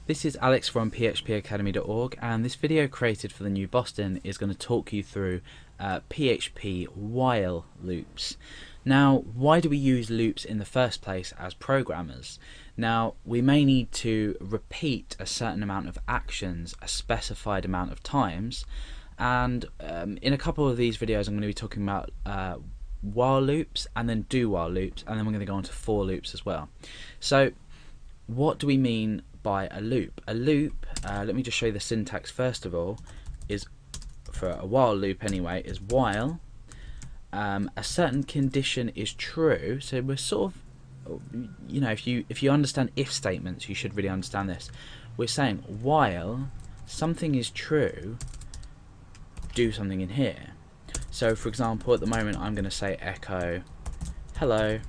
This is Alex from phpacademy.org, and this video created for the new Boston is going to talk you through PHP while loops. Now, why do we use loops in the first place as programmers? Now, we may need to repeat a certain amount of actions a specified amount of times, and in a couple of these videos I'm going to be talking about while loops and then do while loops, and then we're going to go on to for loops as well. So what do we mean by a loop? A loop, let me just show you the syntax first of all, is for a while loop anyway, is while a certain condition is true. So we're sort of, you know, if you understand if statements, you should really understand this. We're saying while something is true, do something in here. So for example, at the moment I'm going to say echo hello,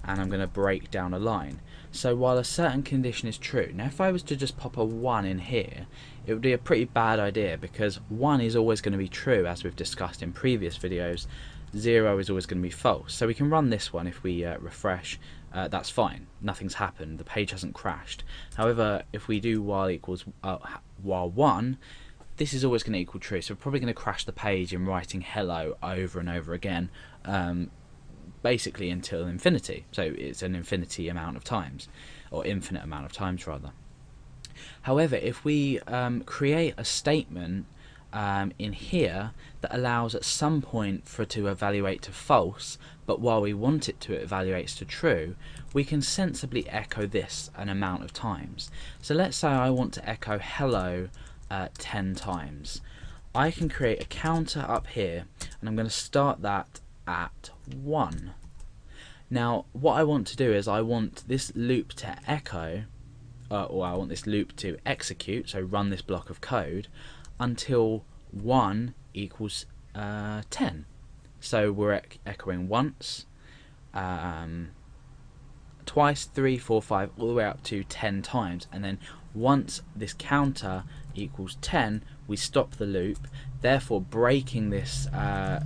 and I'm going to break down a line. So while a certain condition is true, now if I was to just pop a 1 in here, it would be a pretty bad idea, because 1 is always going to be true, as we've discussed in previous videos. 0 is always going to be false. So we can run this one. If we refresh, that's fine, nothing's happened, the page hasn't crashed. However, if we do while equals while 1, this is always going to equal true, so we're probably going to crash the page in writing hello over and over again, basically until infinity. So it's an infinity amount of times, or infinite amount of times rather. However, if we create a statement in here that allows at some point for it to evaluate to false, but while we want it to evaluates to true, we can sensibly echo this an amount of times. So let's say I want to echo hello 10 times. I can create a counter up here, and I'm going to start that at 1. Now what I want to do is I want this loop to echo, or I want this loop to execute, so run this block of code until 1 equals 10. So we're echoing once, twice, 3, 4, 5, all the way up to 10 times, and then once this counter equals 10, we stop the loop, therefore breaking this block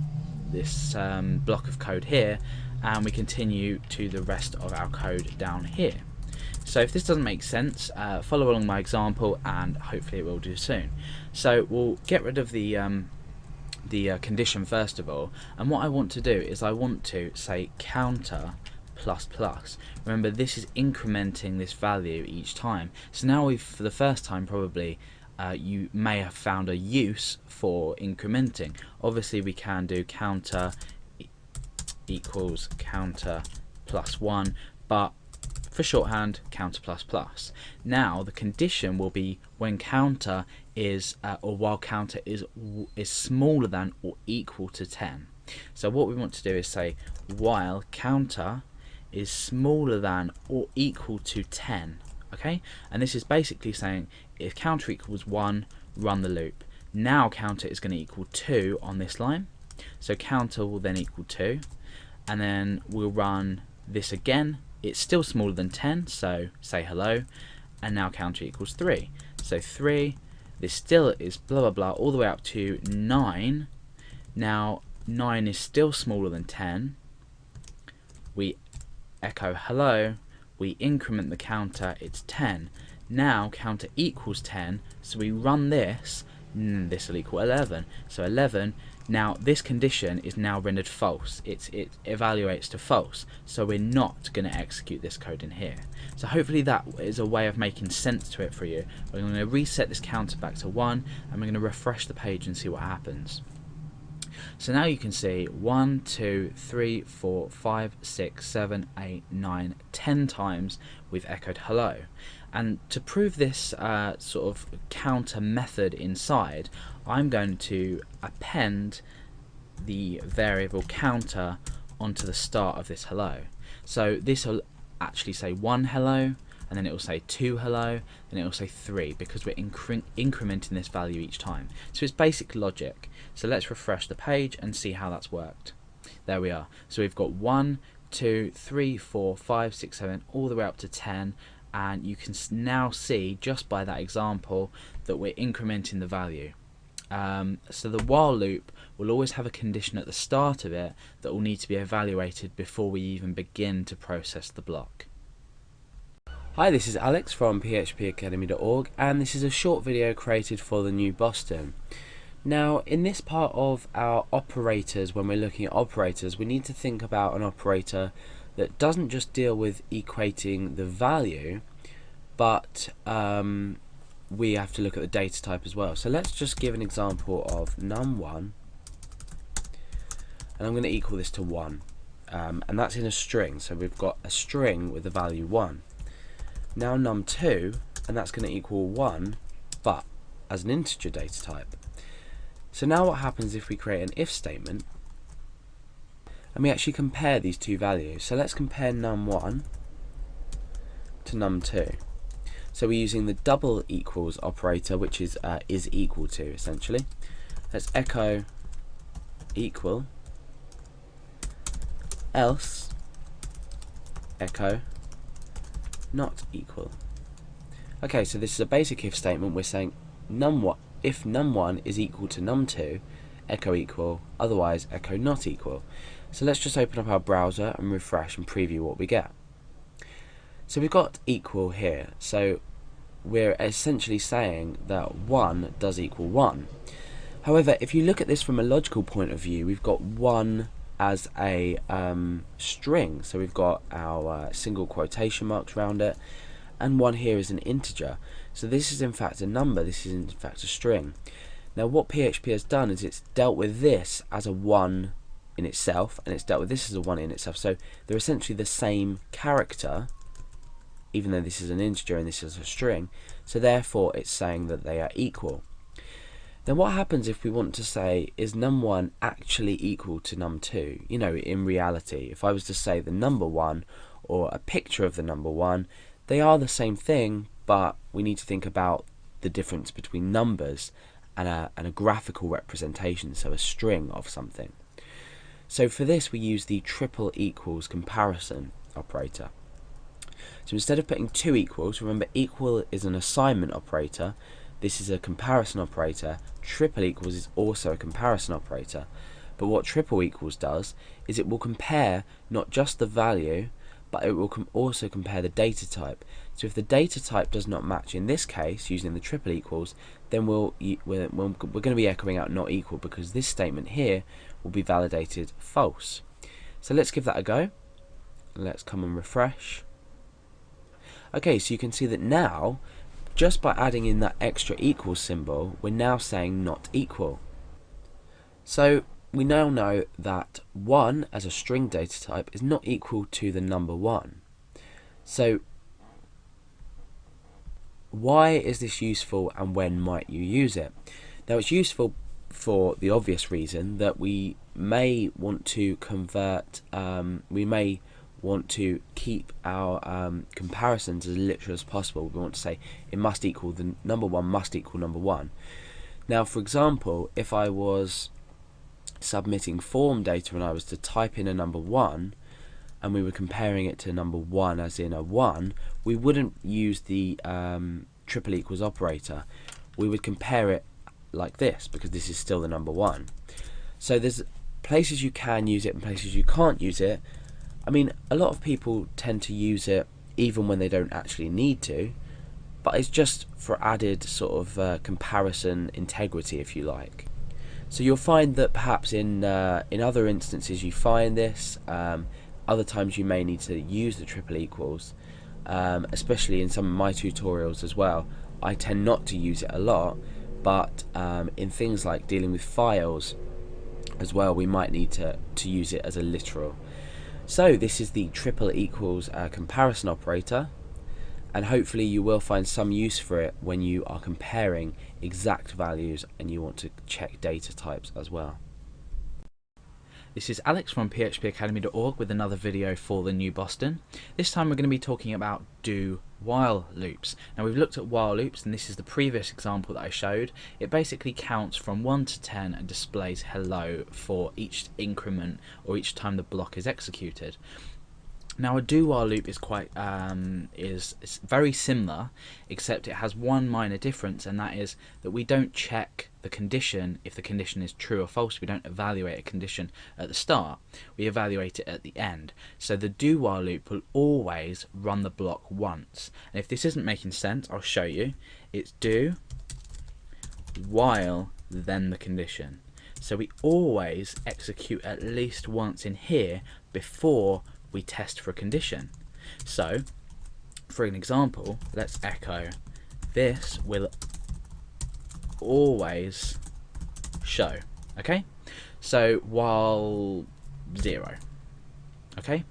of code here, and we continue to the rest of our code down here. So if this doesn't make sense, follow along my example, and hopefully it will do soon. So we'll get rid of the condition first of all, and what I want to do is I want to say counter plus plus. Remember, this is incrementing this value each time. So now we've, for the first time probably, you may have found a use for incrementing. Obviously we can do counter equals counter plus 1, but for shorthand, counter plus plus. Now the condition will be when counter is or while counter is smaller than or equal to 10. So what we want to do is say while counter is smaller than or equal to 10. Okay, and this is basically saying if counter equals 1, run the loop. Now counter is going to equal 2 on this line, so counter will then equal 2, and then we'll run this again. It's still smaller than 10, so say hello, and now counter equals 3. So 3, this still is blah blah blah all the way up to 9. Now 9 is still smaller than 10. We echo hello, we increment the counter, it's 10. Now counter equals 10, so we run this, and this will equal 11. So 11, now this condition is now rendered false. It evaluates to false, so we're not going to execute this code in here. So hopefully that is a way of making sense to it for you. We're going to reset this counter back to 1, and we're going to refresh the page and see what happens. So now you can see 1, 2, 3, 4, 5, 6, 7, 8, 9, 10 times we've echoed hello. And to prove this sort of counter method inside, I'm going to append the variable counter onto the start of this hello. So this will actually say 1 hello, and then it will say 2 hello, then it will say 3, because we're incrementing this value each time. So it's basic logic. So let's refresh the page and see how that's worked. There we are. So we've got 1, 2, 3, 4, 5, 6, 7, all the way up to 10, and you can now see just by that example that we're incrementing the value. So the while loop will always have a condition at the start of it that will need to be evaluated before we even begin to process the block. Hi, this is Alex from phpacademy.org, and this is a short video created for the new Boston. Now, in this part of our operators, when we're looking at operators, we need to think about an operator that doesn't just deal with equating the value, but we have to look at the data type as well. So let's just give an example of num1, and I'm going to equal this to 1, and that's in a string. So we've got a string with the value 1. Now num2, and that's going to equal 1, but as an integer data type. So now what happens if we create an if statement and we actually compare these two values? So let's compare num1 to num2. So we're using the double equals operator, which is equal to, essentially. Let's echo equal, else echo not equal. Okay, so this is a basic if statement. We're saying if num1 is equal to num2, echo equal, otherwise echo not equal. So let's just open up our browser and refresh and preview what we get. So we've got equal here, so we're essentially saying that 1 does equal 1. However, if you look at this from a logical point of view, we've got 1 as a string, so we've got our single quotation marks around it, and 1 here is an integer. So this is in fact a number, this is in fact a string. Now what PHP has done is it's dealt with this as a 1 in itself, and it's dealt with this as a 1 in itself. So they're essentially the same character, even though this is an integer and this is a string. So therefore it's saying that they are equal. Then what happens if we want to say, is num1 actually equal to num2? You know, in reality, if I was to say the number 1 or a picture of the number 1, they are the same thing, but we need to think about the difference between numbers and a graphical representation, so a string of something. So for this we use the triple equals comparison operator. So instead of putting two equals, remember equal is an assignment operator, this is a comparison operator, triple equals is also a comparison operator. But what triple equals does is it will compare not just the value, but it will also compare the data type. So if the data type does not match in this case, using the triple equals, then we're going to be echoing out not equal, because this statement here will be validated false. So let's give that a go. Let's come and refresh. Okay, so you can see that now, just by adding in that extra equal symbol, we're now saying not equal. So we now know that 1 as a string data type is not equal to the number 1. So why is this useful and when might you use it? Now it's useful for the obvious reason that we may want to convert, we may want to keep our comparisons as literal as possible. We want to say it must equal, the number 1 must equal number 1. Now for example, if I was submitting form data and I was to type in a number 1 and we were comparing it to number 1 as in a 1, we wouldn't use the triple equals operator. We would compare it like this, because this is still the number 1. So there's places you can use it and places you can't use it. I mean, a lot of people tend to use it even when they don't actually need to, but it's just for added sort of comparison integrity, if you like. So you'll find that perhaps in other instances you find this, other times you may need to use the triple equals, especially in some of my tutorials as well. I tend not to use it a lot, but in things like dealing with files as well, we might need to use it as a literal. So this is the triple equals comparison operator, and hopefully you will find some use for it when you are comparing exact values and you want to check data types as well. This is Alex from phpacademy.org with another video for the new Boston. This time we're going to be talking about do while loops. Now we've looked at while loops, and this is the previous example that I showed. It basically counts from 1 to 10 and displays hello for each increment or each time the block is executed. Now a do while loop is it's very similar, except it has one minor difference, and that is that we don't check the condition if the condition is true or false. We don't evaluate a condition at the start, we evaluate it at the end. So the do while loop will always run the block once, and if this isn't making sense, I'll show you. It's do while then the condition. So we always execute at least once in here before we test for a condition. So for an example, let's echo this will always show. Okay, so while 0. Okay,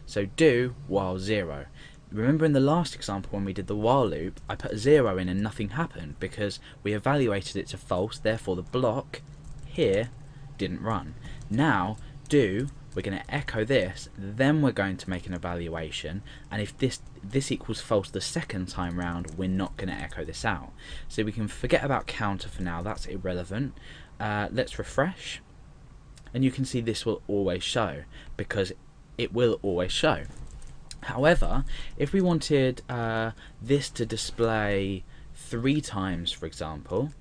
so do while 0. Remember in the last example when we did the while loop, I put a 0 in and nothing happened because we evaluated it to false, therefore the block here didn't run. Now do, we're going to echo this, then we're going to make an evaluation, and if this equals false the second time round, we're not going to echo this out. So we can forget about counter for now, that's irrelevant. Let's refresh, and you can see this will always show, because it will always show. However, if we wanted this to display 3 times, for example,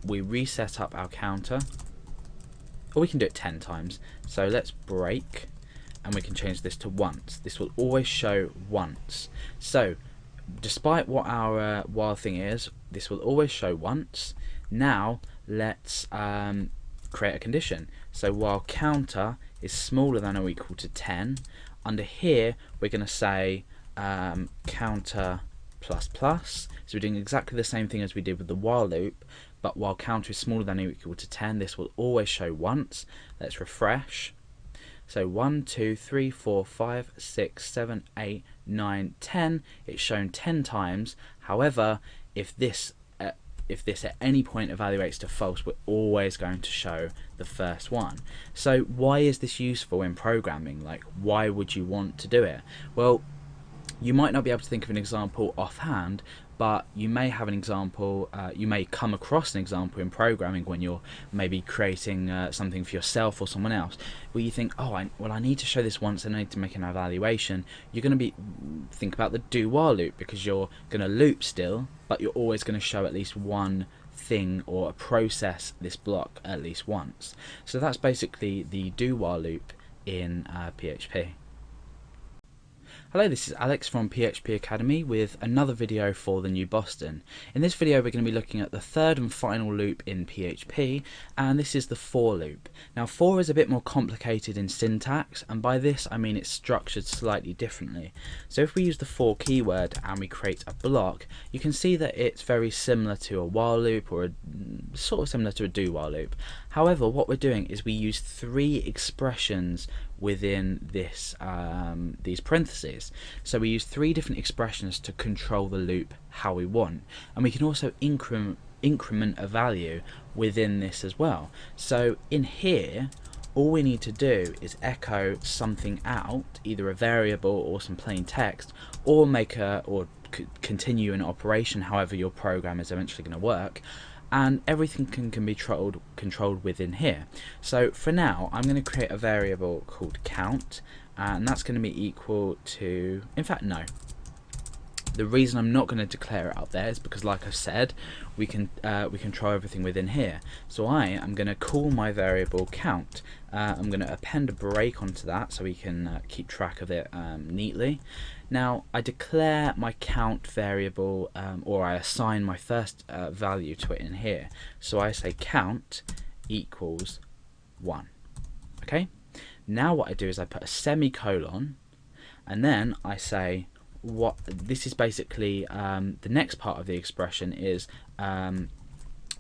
we reset up our counter, or we can do it 10 times. So let's break, and we can change this to once. This will always show once. So despite what our while thing is, this will always show once. Now let's create a condition. So while counter is smaller than or equal to 10, under here we're going to say counter plus plus. So we're doing exactly the same thing as we did with the while loop, but while counter is smaller than or equal to 10, this will always show once. Let's refresh. So 1, 2, 3, 4, 5, 6, 7, 8, 9, 10. It's shown 10 times. However, if this at any point evaluates to false, we're always going to show the first one. So why is this useful in programming? Like, why would you want to do it? Well, you might not be able to think of an example offhand, but you may have an example, you may come across an example in programming when you're maybe creating something for yourself or someone else, where you think, oh, I need to show this once and I need to make an evaluation. You're going to think about the do while loop, because you're going to loop still, but you're always going to show at least one thing or process this block at least once. So that's basically the do while loop in PHP. Hello, this is Alex from PHP Academy with another video for the New Boston. In this video we're going to be looking at the third and final loop in PHP, and this is the for loop. Now for is a bit more complicated in syntax, and by this I mean it's structured slightly differently. So if we use the for keyword and we create a block, you can see that it's very similar to a while loop, or sort of similar to a do while loop. However, what we're doing is we use 3 expressions within this these parentheses. So we use 3 different expressions to control the loop how we want, and we can also increment a value within this as well. So in here all we need to do is echo something out, either a variable or some plain text, or continue an operation, however your program is eventually going to work, and everything can be controlled within here. So for now I'm going to create a variable called count, and that's going to be equal to, in fact no, the reason I'm not going to declare it up there is because, like I've said, we can control everything within here. So I am going to call my variable count. I'm going to append a break onto that so we can keep track of it neatly. Now I declare my count variable, or I assign my first value to it in here. So I say count equals 1. Okay. Now what I do is I put a semicolon, and then I say what this is basically the next part of the expression is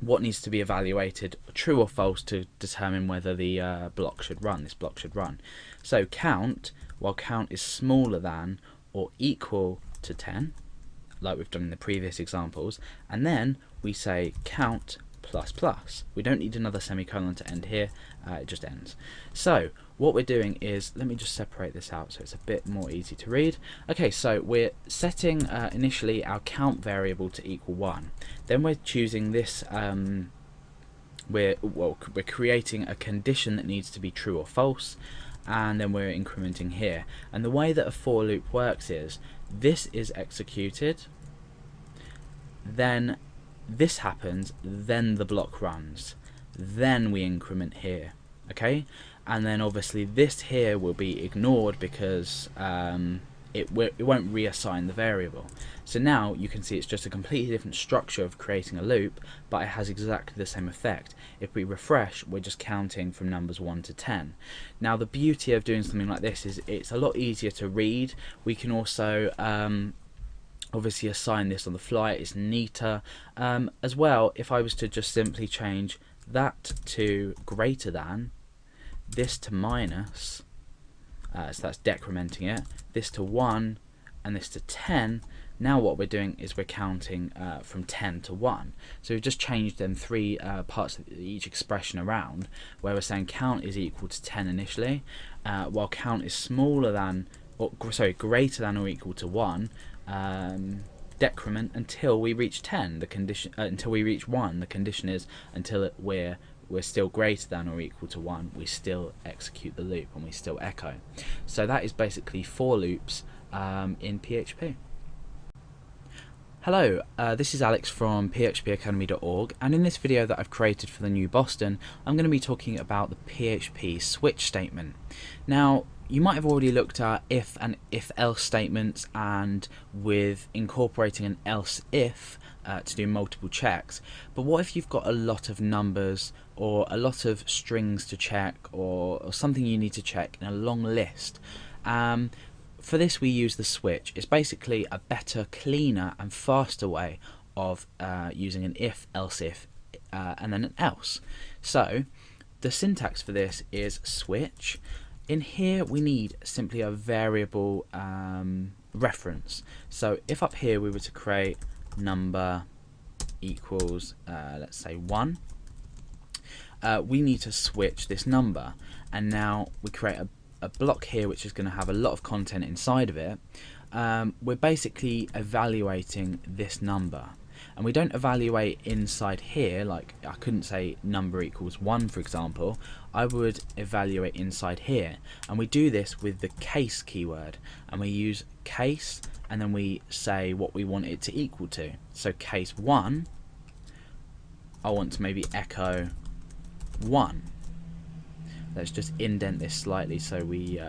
what needs to be evaluated, true or false, to determine whether the block should run. This block should run. So count, while count is smaller than or equal to 10, like we've done in the previous examples, and then we say count plus plus. We don't need another semicolon to end here, it just ends. So what we're doing is, let me just separate this out so it's a bit more easy to read. Okay, so we're setting initially our count variable to equal 1. Then we're choosing this, we're creating a condition that needs to be true or false. and then we're incrementing here. And the way that a for loop works is this is executed, then this happens, then the block runs, then we increment here, okay? And then obviously this here will be ignored because it won't reassign the variable. So now you can see it's just a completely different structure of creating a loop, but it has exactly the same effect. If we refresh, we're just counting from numbers 1 to 10. Now the beauty of doing something like this is it's a lot easier to read. We can also obviously assign this on the fly. It's neater as well. If I was to just simply change that to greater than, this to minus, so that's decrementing it, this to 1 and this to 10, now what we're doing is we're counting from 10 to 1. So we've just changed them three parts of each expression around, where we're saying count is equal to 10 initially, while count is smaller than, or sorry, greater than or equal to 1, decrement until we reach 10. The condition until we reach 1. The condition is until we're still greater than or equal to 1. We still execute the loop and we still echo. So that is basically for loops in PHP. Hello, this is Alex from phpacademy.org, and in this video that I've created for the new Boston, I'm going to be talking about the PHP switch statement. Now, you might have already looked at if and if-else statements, and with incorporating an else-if to do multiple checks. But what if you've got a lot of numbers or a lot of strings to check, or something you need to check in a long list? For this we use the switch. It's basically a better, cleaner and faster way of using an if, else if, and then an else. So the syntax for this is switch. In here we need simply a variable reference. So if up here we were to create number equals let's say 1, we need to switch this number, and now we create a block here which is going to have a lot of content inside of it. We're basically evaluating this number, and we don't evaluate inside here. Like, I couldn't say number equals 1, for example. I would evaluate inside here, and we do this with the case keyword, and we use case and then we say what we want it to equal to. So case 1, I want to maybe echo 1. Let's just indent this slightly so we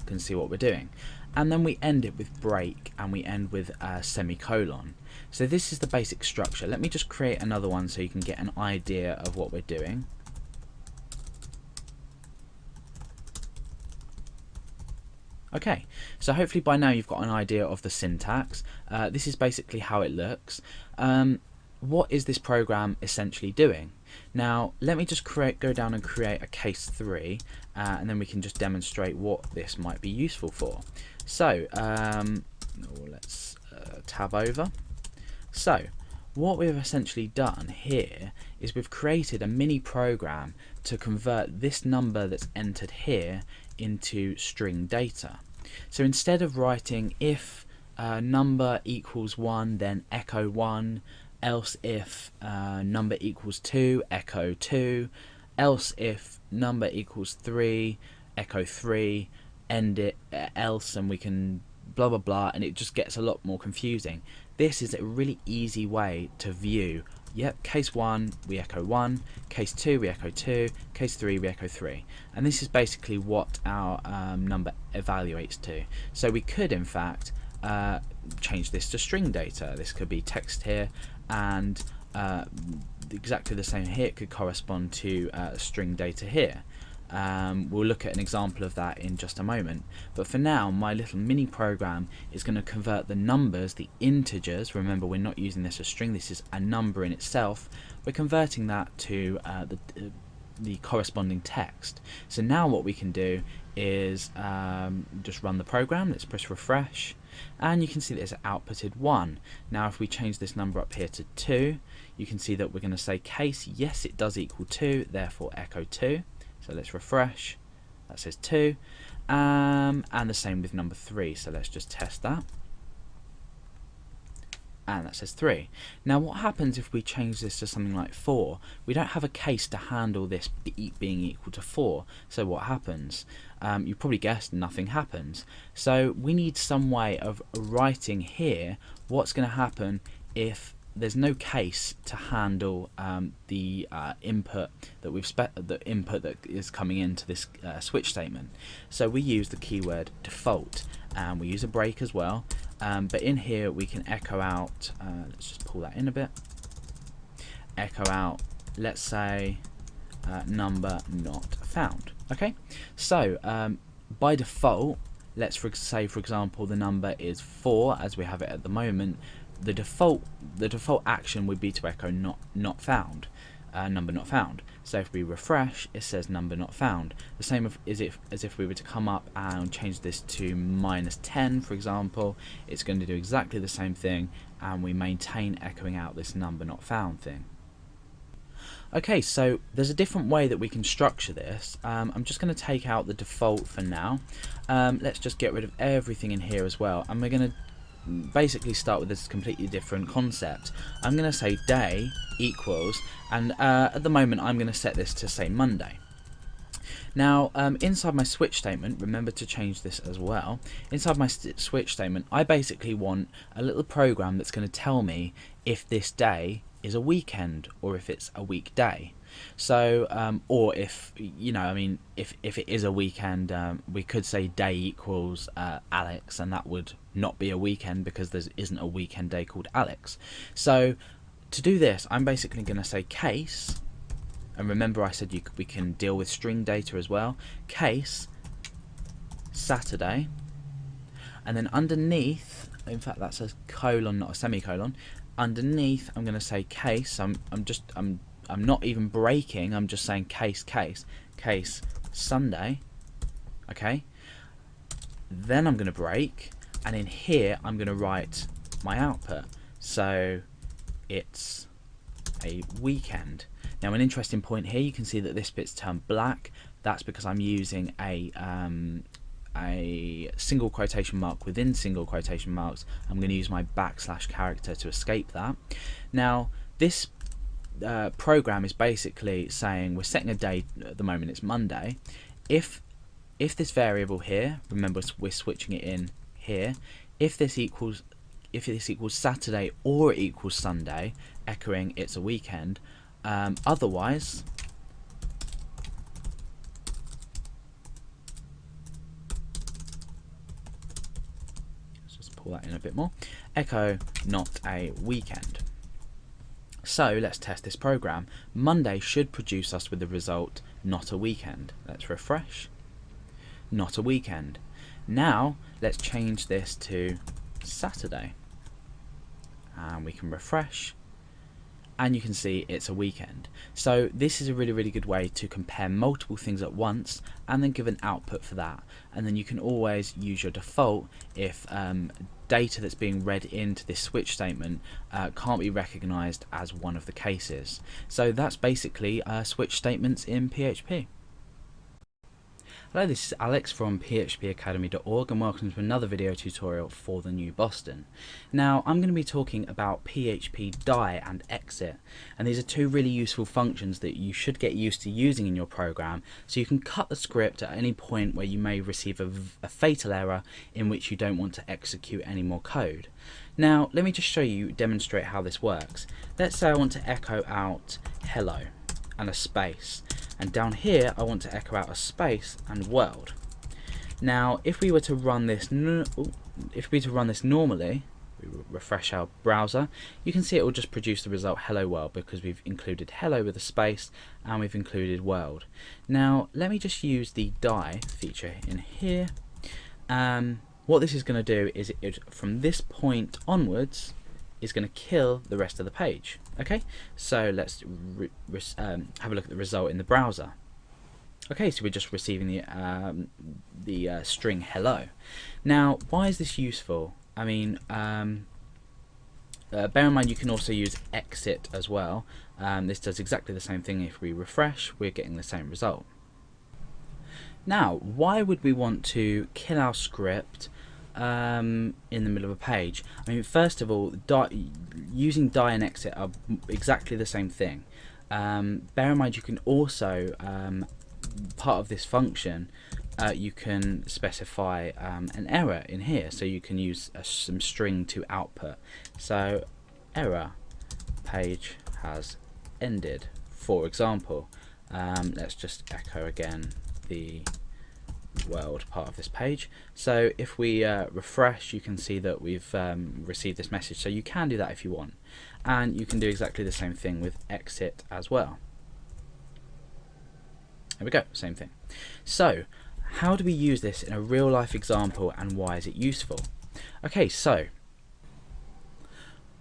can see what we're doing. And then we end it with break, and we end with a semicolon. So this is the basic structure. Let me just create another one so you can get an idea of what we're doing. Okay, so hopefully by now you've got an idea of the syntax. This is basically how it looks. What is this program essentially doing? Now let me just go down and create a case 3, and then we can just demonstrate what this might be useful for. So let's tab over. So what we've essentially done here is we've created a mini program to convert this number that's entered here into string data. So instead of writing if number equals 1 then echo 1, else if number equals 2 echo 2, else if number equals 3 echo 3, end it else, and we can blah blah blah, and it just gets a lot more confusing. This is a really easy way to view. Yep, case 1 we echo 1, case 2 we echo 2, case 3 we echo 3, and this is basically what our number evaluates to. So we could in fact change this to string data. This could be text here, and exactly the same here. It could correspond to string data here. We'll look at an example of that in just a moment, but for now my little mini program is going to convert the numbers, the integers. Remember, we're not using this as string, this is a number in itself. We're converting that to the corresponding text. So now what we can do is just run the program. Let's press refresh, and you can see that it's outputted 1. Now if we change this number up here to 2, you can see that we're going to say case, yes it does equal 2, therefore echo 2. So let's refresh, that says 2, and the same with number 3, so let's just test that. and that says 3. Now what happens if we change this to something like 4? We don't have a case to handle this being equal to 4, so what happens? You probably guessed nothing happens. So we need some way of writing here what's going to happen if there's no case to handle the input that that is coming into this switch statement. So we use the keyword default, and we use a break as well. But in here we can echo out, let's just pull that in a bit, echo out, let's say number not found. Okay, so by default, let's say for example the number is 4 as we have it at the moment. The default action would be to echo not found, number not found. So if we refresh, it says number not found. The same as if we were to come up and change this to -10, for example, it's going to do exactly the same thing, and we maintain echoing out this number not found thing. Okay, so there's a different way that we can structure this. I'm just going to take out the default for now. Let's just get rid of everything in here as well, and we're going to basically start with this completely different concept. I'm going to say day equals, and at the moment I'm going to set this to say Monday. Now inside my switch statement, remember to change this as well, inside my switch statement I basically want a little program that's going to tell me if this day is a weekend or if it's a weekday. So or if, you know, I mean, if it is a weekend, we could say day equals Alex, and that would not be a weekend because there isn't a weekend day called Alex. So to do this, I'm basically going to say case, and remember I said we can deal with string data as well, case Saturday, and then underneath, in fact that's a colon not a semicolon, underneath I'm going to say case, I'm not even breaking, I'm just saying case Sunday. Okay, then I'm going to break, and in here I'm going to write my output, so it's a weekend. Now an interesting point here, you can see that this bit's turned black. That's because I'm using a single quotation mark within single quotation marks. I'm going to use my / character to escape that. Now this program is basically saying we're setting a date at the moment, it's Monday. If this variable here, remember we're switching it in here, if this equals Saturday or it equals Sunday, echoing it's a weekend. Otherwise, let's just pull that in a bit more, echo not a weekend. So let's test this program. Monday should produce us with the result not a weekend. Let's refresh. Not a weekend. Now let's change this to Saturday, and we can refresh, and you can see it's a weekend. So this is a really good way to compare multiple things at once and then give an output for that. And then you can always use your default if data that's being read into this switch statement can't be recognized as one of the cases. So that's basically switch statements in PHP. Hello, this is Alex from phpacademy.org, and welcome to another video tutorial for the new Boston. Now I'm going to be talking about PHP die and exit, and these are two really useful functions that you should get used to using in your program, so you can cut the script at any point where you may receive a fatal error in which you don't want to execute any more code. Now let me just demonstrate how this works. Let's say I want to echo out hello and a space, and down here I want to echo out a space and world. Now if we were to run this normally, we refresh our browser, you can see it will just produce the result hello world, because we've included hello with a space and we've included world. Now let me just use the die feature in here. What this is going to do is from this point onwards is going to kill the rest of the page. Okay, so let's have a look at the result in the browser. Okay, so we're just receiving the string hello. Now why is this useful? I mean, bear in mind you can also use exit as well. This does exactly the same thing. If we refresh, we're getting the same result. Now why would we want to kill our script in the middle of a page? I mean, first of all, using die and exit are exactly the same thing. Bear in mind, you can also, part of this function, you can specify an error in here, so you can use some string to output. So error, page has ended, for example. Let's just echo again the world part of this page. So if we refresh, you can see that we've received this message. So you can do that if you want, and you can do exactly the same thing with exit as well. There we go, same thing. So how do we use this in a real life example, and why is it useful? Okay, so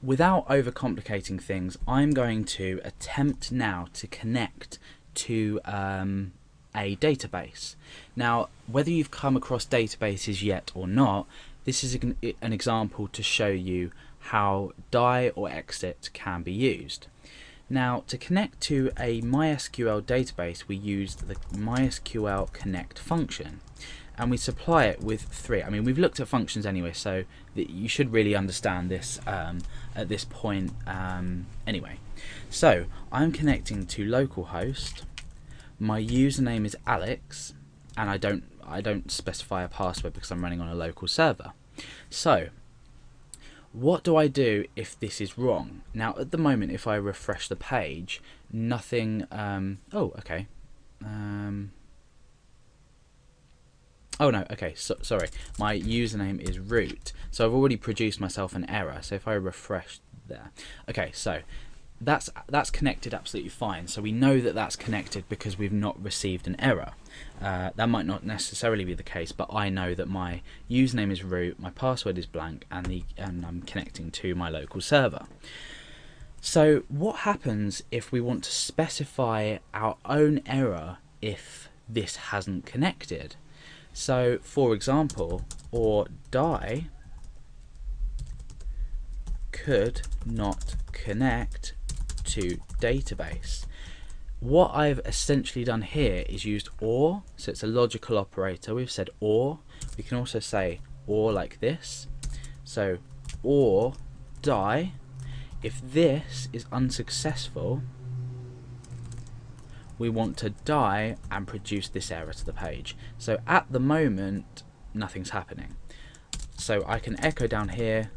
without overcomplicating things, I'm going to attempt now to connect to a database. Now, whether you've come across databases yet or not, this is an example to show you how die or exit can be used. Now, to connect to a MySQL database, we use the MySQL connect function, and we supply it with 3. I mean, we've looked at functions anyway, so that you should really understand this at this point anyway. So I'm connecting to localhost. My username is Alex, and I don't specify a password because I'm running on a local server. So what do I do if this is wrong? Now, at the moment, if I refresh the page, nothing. Oh, okay. Oh no, okay, sorry. My username is root, so I've already produced myself an error. So if I refresh there, okay, so that's connected absolutely fine. So we know that that's connected because we've not received an error. That might not necessarily be the case, but I know that my username is root, my password is blank, and I'm connecting to my local server. So what happens if we want to specify our own error if this hasn't connected? So for example, or die could not connect to database. What I've essentially done here is used or, so it's a logical operator. We've said or. We can also say or like this. So or die, if this is unsuccessful, we want to die and produce this error to the page. So at the moment, nothing's happening. So I can echo down here,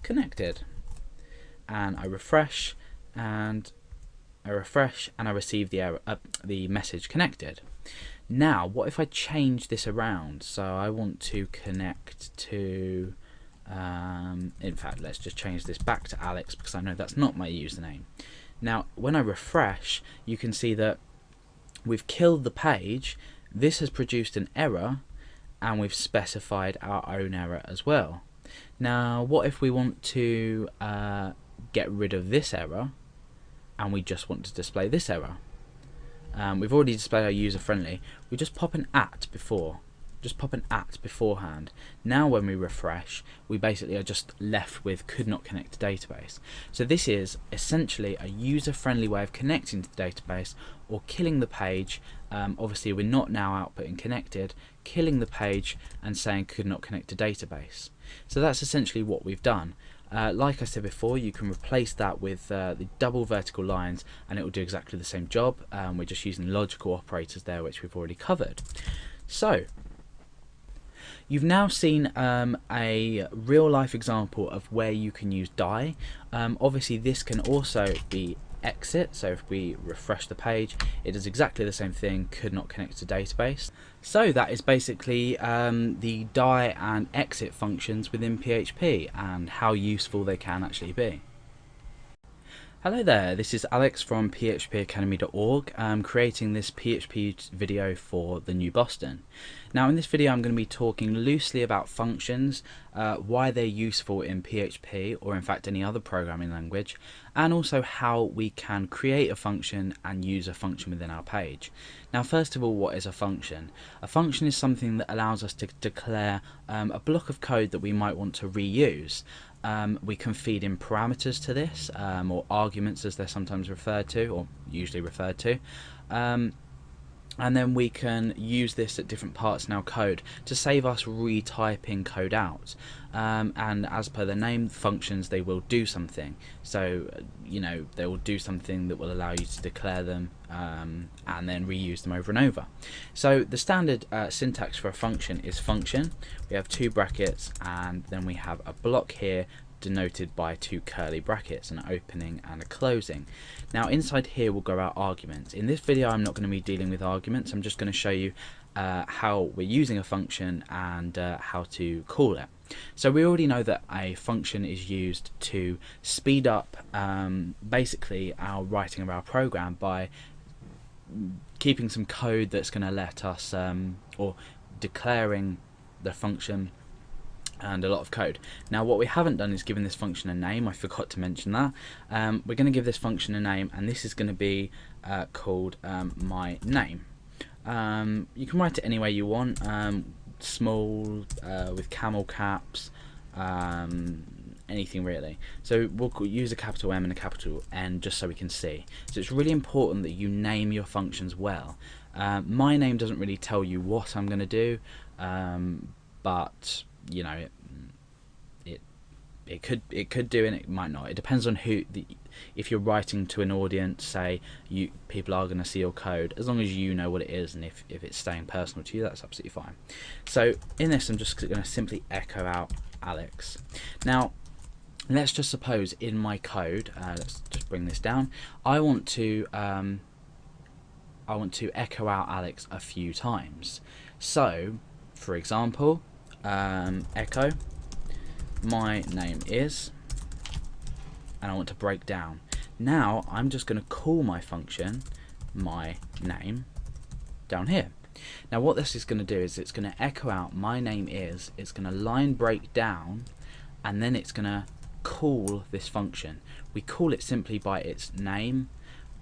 connected, and I refresh, and I receive the error, the message connected. Now, what if I change this around? So I want to connect to, in fact, let's just change this back to Alex because I know that's not my username. Now, when I refresh, you can see that we've killed the page. This has produced an error, and we've specified our own error as well. Now, what if we want to get rid of this error, and we just want to display this error? We've already displayed our user friendly. We just pop an at before. Just pop an at beforehand. Now when we refresh, we basically are just left with could not connect to database. So this is essentially a user-friendly way of connecting to the database or killing the page. Obviously we're not now outputting connected, killing the page and saying could not connect to database. So that's essentially what we've done. Like I said before, you can replace that with the double vertical lines and it will do exactly the same job. We're just using logical operators there, which we've already covered. So you've now seen a real life example of where you can use die. Obviously this can also be exit, so if we refresh the page it does exactly the same thing, could not connect to database. So that is basically the die and exit functions within PHP and how useful they can actually be. Hello there, this is Alex from phpacademy.org. I'm creating this PHP video for the New Boston. Now in this video I'm going to be talking loosely about functions, why they're useful in PHP or in fact any other programming language, and also how we can create a function and use a function within our page. Now first of all, what is a function? A function is something that allows us to declare a block of code that we might want to reuse. We can feed in parameters to this, or arguments as they're sometimes referred to, or usually referred to. and then we can use this at different parts in our code to save us retyping code out. And as per the name, functions, they will do something. So they will do something that will allow you to declare them and then reuse them over and over. So the standard syntax for a function is function. We have two brackets, and then we have a block here denoted by two curly brackets, an opening and a closing. Now inside here will go our arguments. In this video I'm not going to be dealing with arguments, I'm just going to show you how we're using a function and how to call it. So we already know that a function is used to speed up basically our writing of our program by keeping some code that's going to let us or declaring the function and a lot of code. Now what we haven't done is given this function a name. I forgot to mention that. We're going to give this function a name, and this is going to be called my name. You can write it any way you want, small, with camel caps, anything really. So we'll use a capital M and a capital N just so we can see. So it's really important that you name your functions well. My name doesn't really tell you what I'm going to do, but it could do and it might not. It depends on who. If you're writing to an audience, say people are going to see your code. As long as you know what it is, and if it's staying personal to you, that's absolutely fine. So in this, I'm just going to simply echo out Alex. Now let's just suppose in my code, let's just bring this down. I want to echo out Alex a few times. So for example, echo my name is, and I want to break down. Now I'm just going to call my function my name down here. Now what this is going to do is it's going to echo out my name is, it's going to line break down, and then it's going to call this function. We call it simply by its name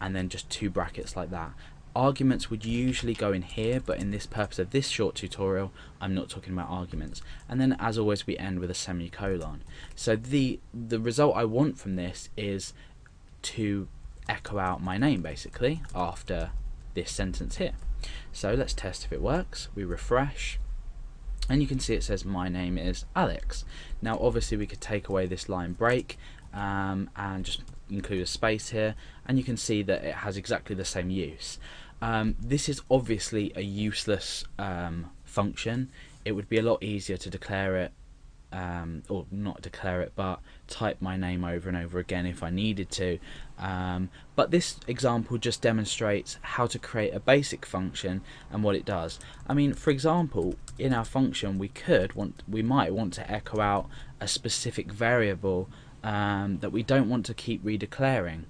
and then just two brackets like that. Arguments would usually go in here, but in this purpose of this short tutorial I'm not talking about arguments. And then as always we end with a semicolon. So the result I want from this is to echo out my name basically after this sentence here. So let's test if it works. We refresh and you can see it says my name is Alex. Now obviously we could take away this line break and just include a space here, and you can see that it has exactly the same use. This is obviously a useless function. It would be a lot easier to declare it, or not declare it, but type my name over and over again if I needed to. But this example just demonstrates how to create a basic function and what it does. I mean, for example, in our function we might want to echo out a specific variable that we don't want to keep redeclaring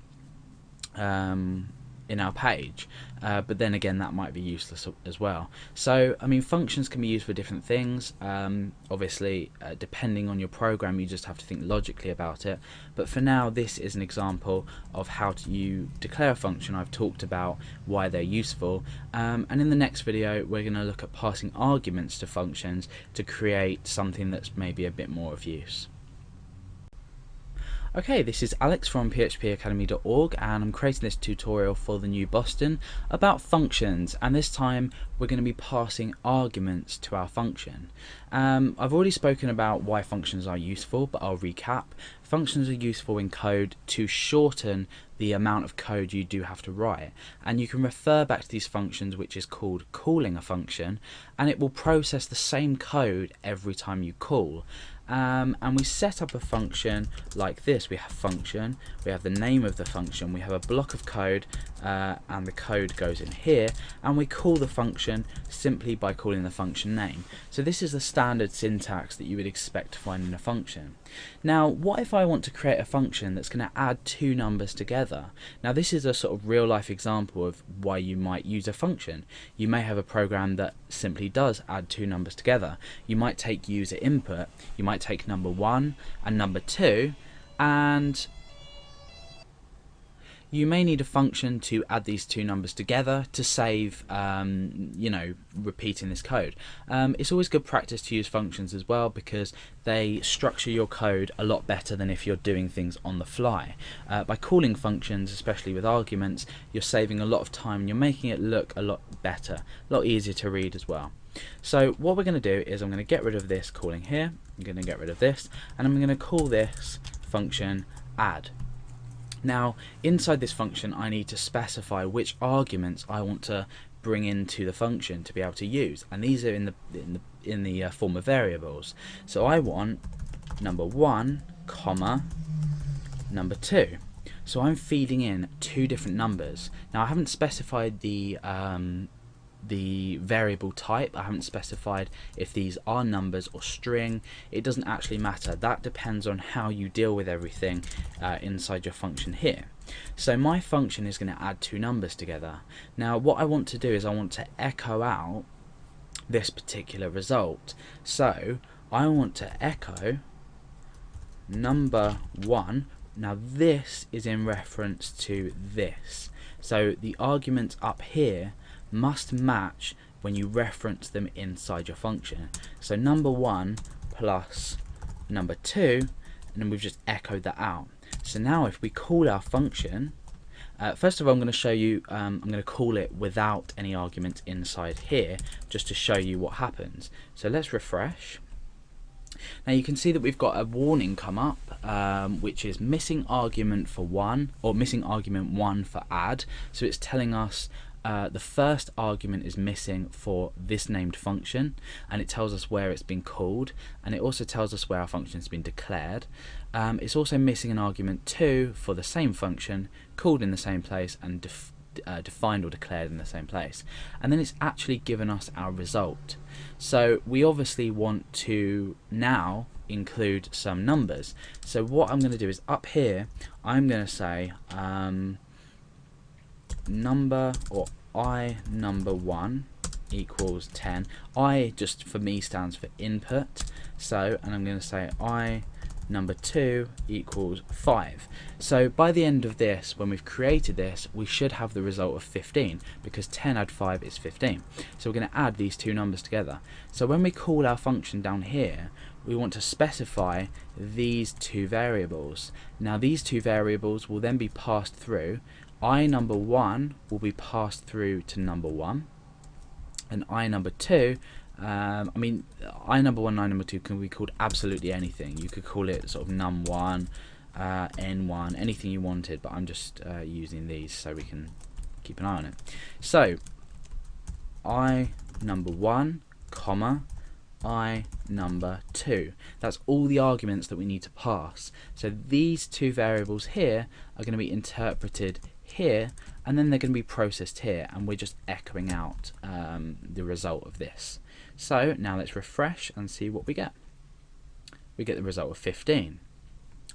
in our page, but then again that might be useless as well. So I mean, functions can be used for different things. Obviously depending on your program you just have to think logically about it, but for now this is an example of how you declare a function. I've talked about why they're useful, and in the next video we're going to look at passing arguments to functions to create something that's maybe a bit more of use. Okay, this is Alex from phpacademy.org, and I'm creating this tutorial for the new Boston about functions, and this time we're going to be passing arguments to our function. I've already spoken about why functions are useful, but I'll recap. Functions are useful in code to shorten the amount of code you do have to write, and you can refer back to these functions, which is called calling a function, and it will process the same code every time you call. And we set up a function like this. We have function, we have the name of the function, we have a block of code, and the code goes in here, and we call the function simply by calling the function name. So this is the standard syntax that you would expect to find in a function. Now what if I want to create a function that's going to add two numbers together? Now this is a sort of real life example of why you might use a function. You may have a program that simply does add two numbers together. You might take user input, you might take number 1 and number 2, and you may need a function to add these two numbers together to save, you know, repeating this code. It's always good practice to use functions as well, because they structure your code a lot better than if you're doing things on the fly. By calling functions, especially with arguments, you're saving a lot of time and you're making it look a lot better, a lot easier to read as well. So what we're going to do is I'm going to get rid of this calling here, I'm going to get rid of this, and I'm going to call this function add. Now inside this function I need to specify which arguments I want to bring into the function to be able to use, and these are in the form of variables. So I want number 1, comma, number 2. So I'm feeding in two different numbers. Now I haven't specified the variable type. I haven't specified if these are numbers or string. It doesn't actually matter. That depends on how you deal with everything inside your function here. So my function is going to add two numbers together. Now what I want to do is I want to echo out this particular result. So I want to echo number 1. Now this is in reference to this. So the arguments up here must match when you reference them inside your function. So number 1 plus number 2, and then we've just echoed that out. So now if we call our function, first of all I'm going to show you, I'm going to call it without any arguments inside here, just to show you what happens. So let's refresh. Now you can see that we've got a warning come up, which is missing argument for 1, or missing argument 1 for add. So it's telling us the first argument is missing for this named function, and it tells us where it's been called, and it also tells us where our function has been declared. It's also missing an argument 2 for the same function, called in the same place and defined or declared in the same place, and then it's actually given us our result. So we obviously want to now include some numbers. So what I'm going to do is up here I'm going to say number, or I number 1 equals 10. I just for me stands for input, so, and I'm going to say I number 2 equals 5. So by the end of this, when we've created this, we should have the result of 15, because 10 add 5 is 15. So we're going to add these two numbers together. So when we call our function down here, we want to specify these two variables. Now these two variables will then be passed through. I number 1 will be passed through to number 1, and I number 2, I mean, I number 1 and I number 2 can be called absolutely anything. You could call it sort of num1, n1, anything you wanted, but I'm just using these so we can keep an eye on it. So I number 1, comma, I number 2. That's all the arguments that we need to pass. So these two variables here are going to be interpreted here, and then they're going to be processed here, and we're just echoing out the result of this. So now let's refresh and see what we get. We get the result of 15.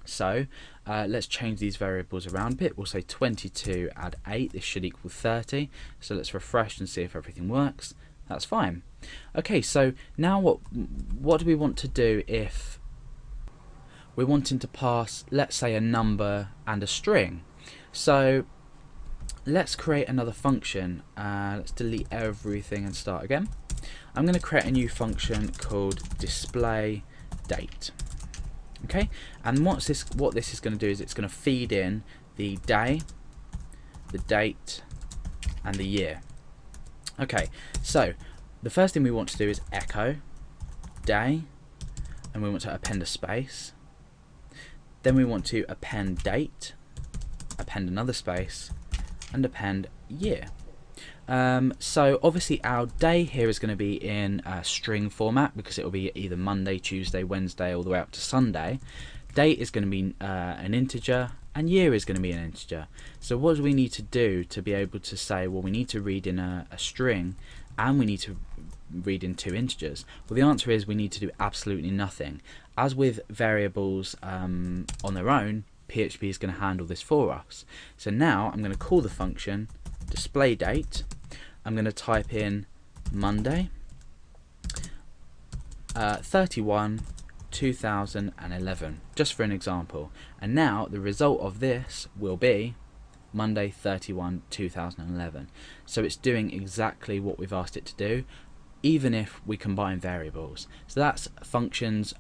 So let's change these variables around a bit. We'll say 22 add 8, this should equal 30. So let's refresh and see if everything works. That's fine. Okay, so now what do we want to do if we're wanting to pass, let's say, a number and a string? So let's create another function. Let's delete everything and start again. I'm going to create a new function called display date. Okay, and what this is going to do is it's going to feed in the day, the date, and the year. Okay, so the first thing we want to do is echo day, and we want to append a space. Then we want to append date, append another space, and append year. So obviously our day here is going to be in string format, because it will be either Monday, Tuesday, Wednesday, all the way up to Sunday. Date is going to be an integer, and year is going to be an integer. So what do we need to do to be able to say, well, we need to read in a string and we need to read in two integers? Well, the answer is we need to do absolutely nothing. As with variables on their own, PHP is going to handle this for us. So now I'm going to call the function display date. I'm going to type in Monday 31 2011, just for an example, and now the result of this will be Monday 31 2011. So it's doing exactly what we've asked it to do, even if we combine variables. So that's functions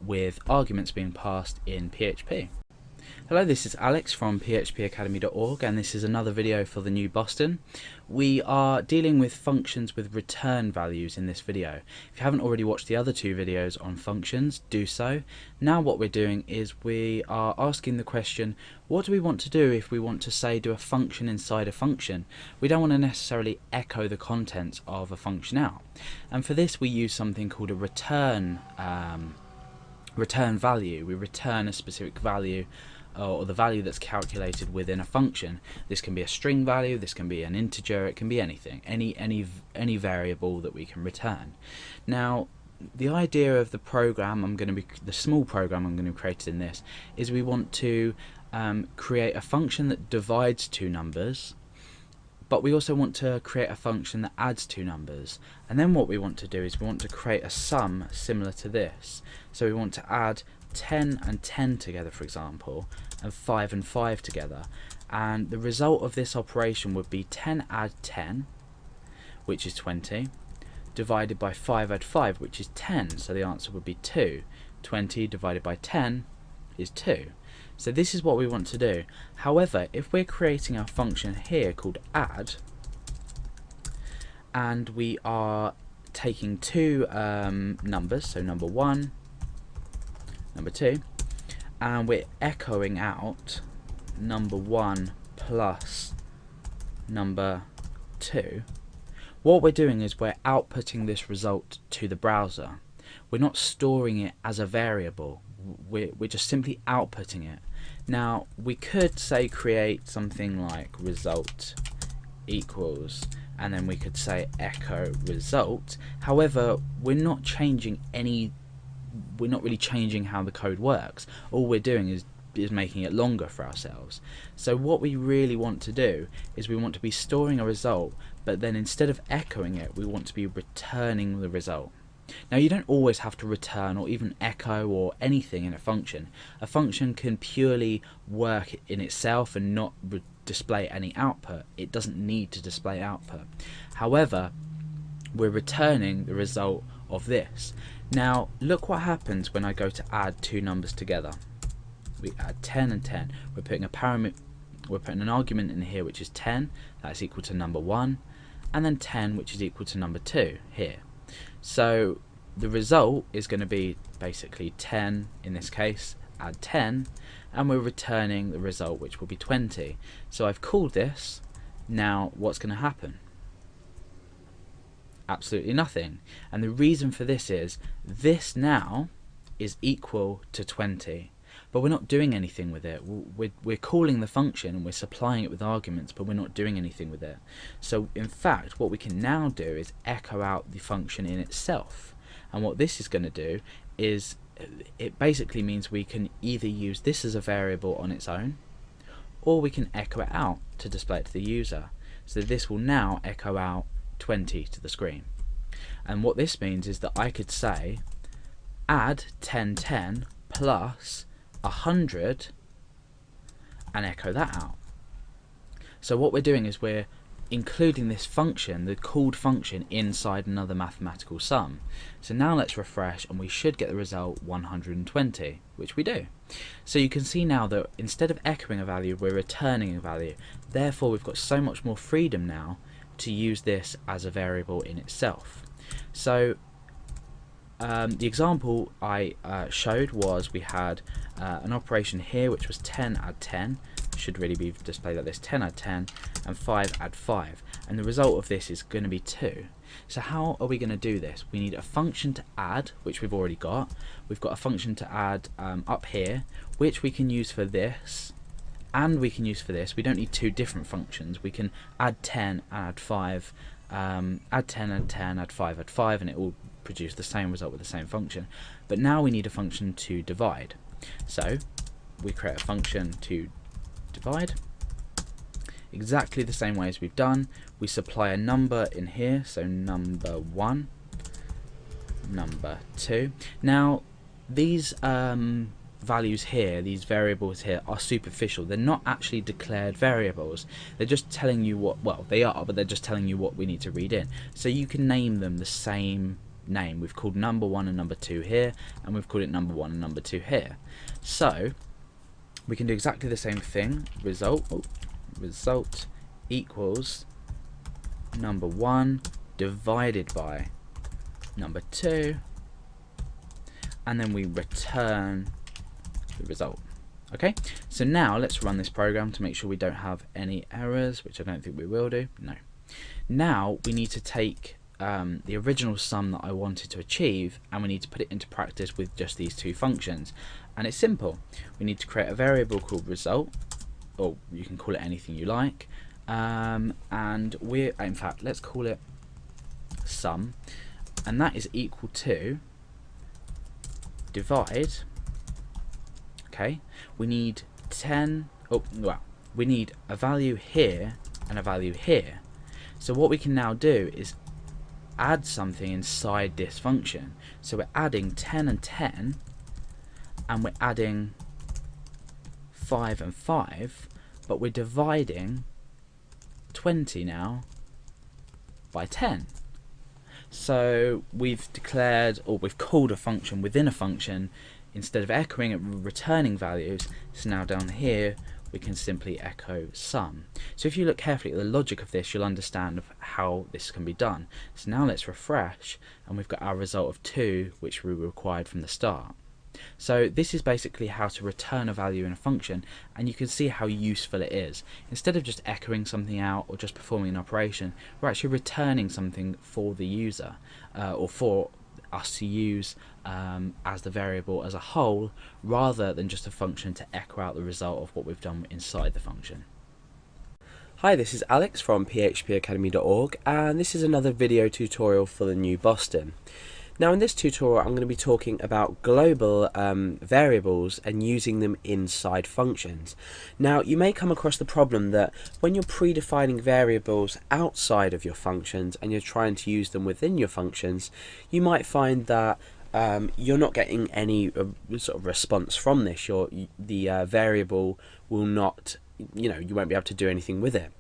with arguments being passed in PHP. Hello, this is Alex from phpacademy.org, and this is another video for the new Boston. We are dealing with functions with return values in this video. If you haven't already watched the other two videos on functions, do so. Now what we're doing is we are asking the question, what do we want to do if we want to, say, do a function inside a function? We don't want to necessarily echo the contents of a function out. And for this we use something called a return value. We return a specific value, or the value that's calculated within a function. This can be a string value, this can be an integer, it can be anything, any variable that we can return. Now, the idea of the program the small program I'm going to create in this is we want to create a function that divides two numbers, but we also want to create a function that adds two numbers. And then what we want to do is we want to create a sum similar to this. So we want to add 10 and 10 together, for example, and 5 and 5 together. And the result of this operation would be 10 add 10, which is 20, divided by 5 add 5, which is 10. So the answer would be 2. 20 divided by 10 is 2. So this is what we want to do. However, if we're creating our function here called add, and we are taking two numbers, so number 1, number 2, and we're echoing out number 1 plus number 2, what we're doing is we're outputting this result to the browser. We're not storing it as a variable, we're just simply outputting it. Now we could, say, create something like result equals, and then we could say echo result. However, we're not really changing how the code works. All we're doing is making it longer for ourselves. So what we really want to do is we want to be storing a result, but then instead of echoing it, we want to be returning the result. Now you don't always have to return or even echo or anything in a function. A function can purely work in itself and not display any output. It doesn't need to display output. However, we're returning the result of this. Now look what happens when I go to add two numbers together. We add 10 and 10. We're putting an argument in here which is 10, that's equal to number 1, and then 10 which is equal to number 2 here. So the result is going to be basically 10 in this case, add 10, and we're returning the result which will be 20. So I've called this. Now what's going to happen? Absolutely nothing. And the reason for this is this now is equal to 20, but we're not doing anything with it. We're calling the function and we're supplying it with arguments, but we're not doing anything with it. So in fact what we can now do is echo out the function in itself, and what this is going to do is it basically means we can either use this as a variable on its own, or we can echo it out to display it to the user. So this will now echo out 20 to the screen. And what this means is that I could say add 1010 plus 100 and echo that out. So what we're doing is we're including this function, the called function, inside another mathematical sum. So now let's refresh and we should get the result 120, which we do. So you can see now that instead of echoing a value, we're returning a value. Therefore we've got so much more freedom now to use this as a variable in itself. So the example I showed was we had an operation here which was 10 add 10, should really be displayed like this, 10 add 10, and 5 add 5, and the result of this is going to be 2. So how are we going to do this? We need a function to add, which we've already got. We've got a function to add up here, which we can use for this, and we can use for this. We don't need two different functions. We can add 10 and add 5, add 10 and 10, add 5, add 5, and it will produce the same result with the same function. But now we need a function to divide. So we create a function to divide exactly the same way as we've done. We supply a number in here, so number 1, number 2. Now these values here, these variables here, are superficial. They're not actually declared variables. They're just telling you what, well, they are, but they're just telling you what we need to read in. So you can name them the same name. We've called number 1 and number 2 here, and we've called it number 1 and number 2 here. So we can do exactly the same thing. Result equals number 1 divided by number 2, and then we return the result. Okay, so now let's run this program to make sure we don't have any errors, which I don't think we will do. No. Now we need to take the original sum that I wanted to achieve, and we need to put it into practice with just these two functions. And it's simple. We need to create a variable called result, or you can call it anything you like, and we're, in fact, let's call it sum, and that is equal to divide. Okay, we need 10, we need a value here and a value here. So what we can now do is add something inside this function. So we're adding 10 and 10, and we're adding 5 and 5, but we're dividing 20 now by 10. So we've declared, or we've called a function within a function. Instead of echoing it, returning values. So now down here we can simply echo sum. So if you look carefully at the logic of this, you'll understand how this can be done. So now let's refresh, and we've got our result of 2, which we required from the start. So this is basically how to return a value in a function, and you can see how useful it is. Instead of just echoing something out or just performing an operation, we're actually returning something for the user, or for us to use as the variable as a whole, rather than just a function to echo out the result of what we've done inside the function. Hi, this is Alex from phpacademy.org, and this is another video tutorial for the new Boston. Now in this tutorial I'm going to be talking about global variables and using them inside functions. Now you may come across the problem that when you're predefining variables outside of your functions and you're trying to use them within your functions, you might find that you're not getting any sort of response from this. The variable will not, you won't be able to do anything with it.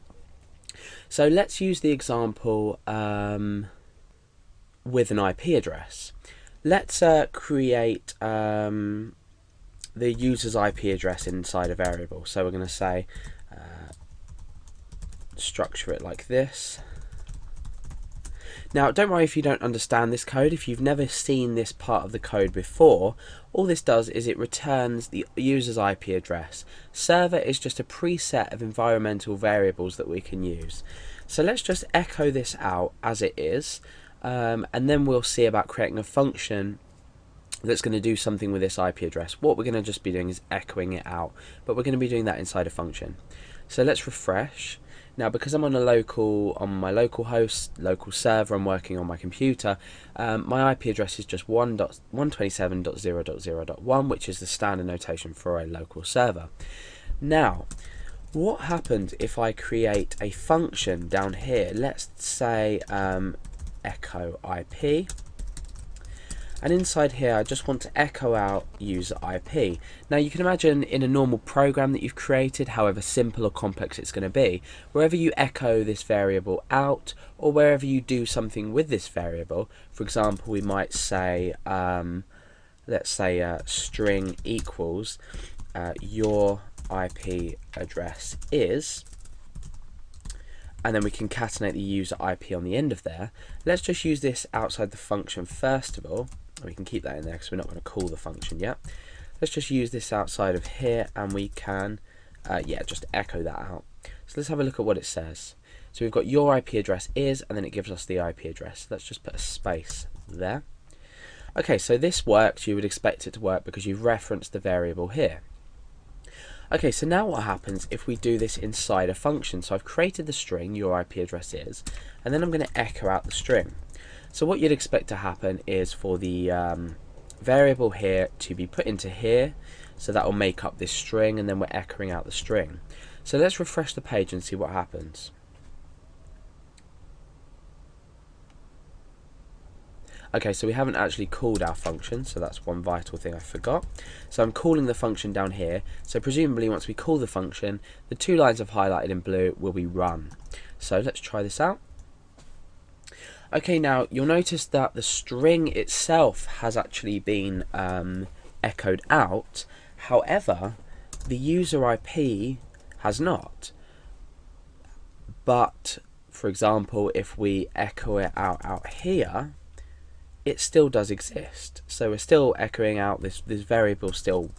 So let's use the example with an IP address. Let's create the user's IP address inside a variable. So we're going to say structure it like this. Now don't worry if you don't understand this code. If you've never seen this part of the code before, all this does is it returns the user's IP address. Server is just a preset of environmental variables that we can use. So let's just echo this out as it is. And then we'll see about creating a function that's going to do something with this IP address. What we're going to just be doing is echoing it out, but we're going to be doing that inside a function. So let's refresh. Now because I'm on my local host, local server, I'm working on my computer, my IP address is just 127.0.0.1, which is the standard notation for a local server. Now what happens if I create a function down here? Let's say echo IP, and inside here I just want to echo out user IP. Now you can imagine in a normal program that you've created, however simple or complex it's going to be, wherever you echo this variable out, or wherever you do something with this variable, for example we might say let's say string equals your IP address is, and then we concatenate the user IP on the end of there. Let's just use this outside the function first of all. We can keep that in there because we're not going to call the function yet. Let's just use this outside of here, and we can just echo that out. So let's have a look at what it says. So we've got your IP address is, and then it gives us the IP address. Let's just put a space there. Okay, so this works. You would expect it to work because you've referenced the variable here. Okay, so now what happens if we do this inside a function? So I've created the string, your IP address is, and then I'm going to echo out the string. So what you'd expect to happen is for the variable here to be put into here, so that will make up this string, and then we're echoing out the string. So let's refresh the page and see what happens. Okay, so we haven't actually called our function, so that's one vital thing I forgot. So I'm calling the function down here, so presumably once we call the function, the 2 lines I've highlighted in blue will be run. So let's try this out. Okay, now you'll notice that the string itself has actually been echoed out, however the user IP has not. But for example, if we echo it out here, it still does exist. So we're still echoing out this variable still,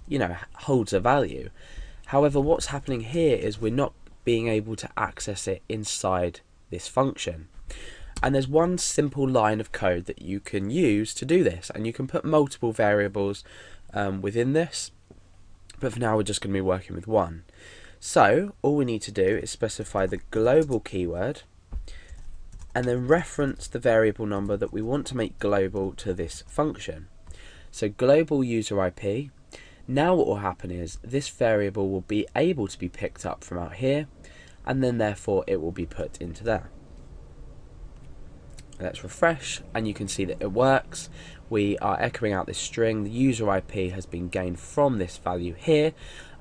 you know, holds a value. However, what's happening here is we're not being able to access it inside this function. And there's one simple line of code that you can use to do this, and you can put multiple variables within this, but for now we're just going to be working with one. So all we need to do is specify the global keyword and then reference the variable number that we want to make global to this function. So global user IP. Now what will happen is this variable will be able to be picked up from out here, and then therefore it will be put into there. Let's refresh, and you can see that it works. We are echoing out this string. The user IP has been gained from this value here.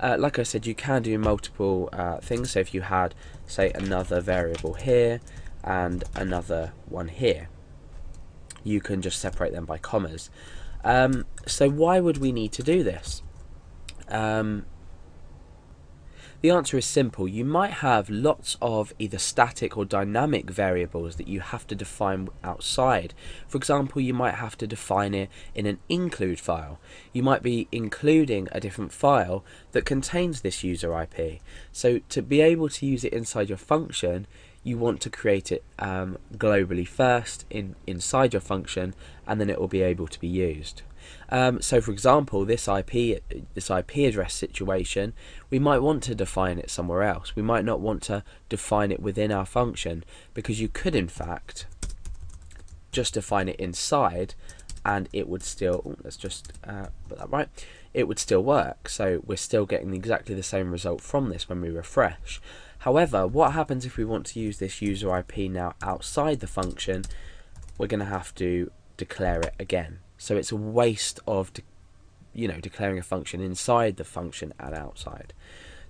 Like I said, you can do multiple things. So if you had, say, another variable here and another one here, you can just separate them by commas. So why would we need to do this? The answer is simple. You might have lots of either static or dynamic variables that you have to define outside. For example, you might have to define it in an include file. You might be including a different file that contains this user IP. So to be able to use it inside your function, you want to create it globally first inside your function, and then it will be able to be used. So for example, this IP address situation, we might want to define it somewhere else. We might not want to define it within our function, because you could in fact just define it inside and it would still, let's just put that right, it would still work. So we're still getting exactly the same result from this when we refresh. However, what happens if we want to use this user IP now outside the function? We're going to have to declare it again. So it's a waste of declaring a function inside the function and outside.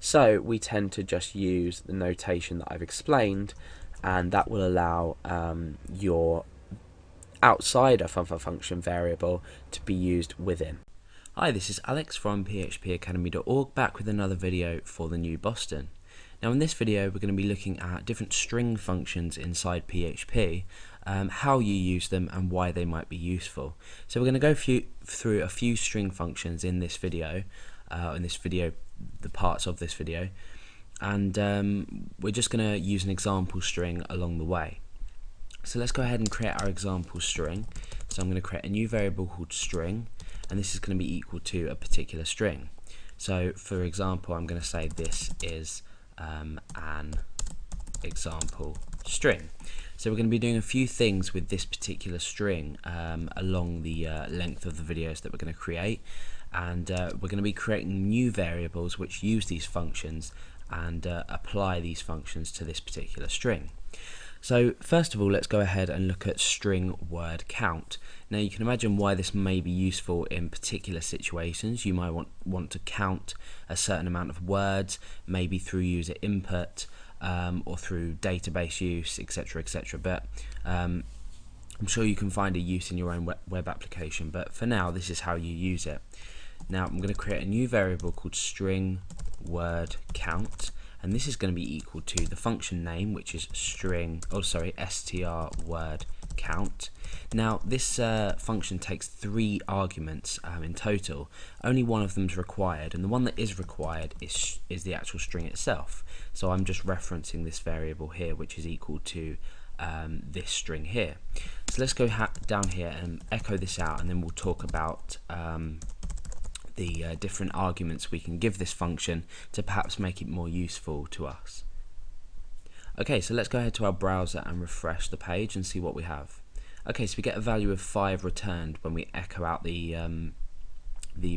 So we tend to just use the notation that I've explained, and that will allow your outside of a function variable to be used within. Hi, this is Alex from phpacademy.org, back with another video for the new Boston. Now in this video we're going to be looking at different string functions inside PHP, how you use them and why they might be useful. So we're going to go through a few string functions in this video, the parts of this video, and we're just going to use an example string along the way. So let's go ahead and create our example string. So I'm going to create a new variable called string, and this is going to be equal to a particular string. So for example, I'm going to say this is an example string. So we're going to be doing a few things with this particular string along the length of the videos that we're going to create, and we're going to be creating new variables which use these functions and apply these functions to this particular string. So first of all, let's go ahead and look at string word count. Now you can imagine why this may be useful in particular situations. You might want to count a certain amount of words, maybe through user input or through database use, etc, etc. But I'm sure you can find a use in your own web application, but for now this is how you use it. Now I'm going to create a new variable called string word count, and this is going to be equal to the function name, which is str word count. Now this function takes 3 arguments in total. Only one of them is required, and the one that is required is the actual string itself. So I'm just referencing this variable here, which is equal to this string here. So let's go down here and echo this out, and then we'll talk about the different arguments we can give this function to perhaps make it more useful to us. Okay, so let's go ahead to our browser and refresh the page and see what we have. Okay, so we get a value of 5 returned when we echo out the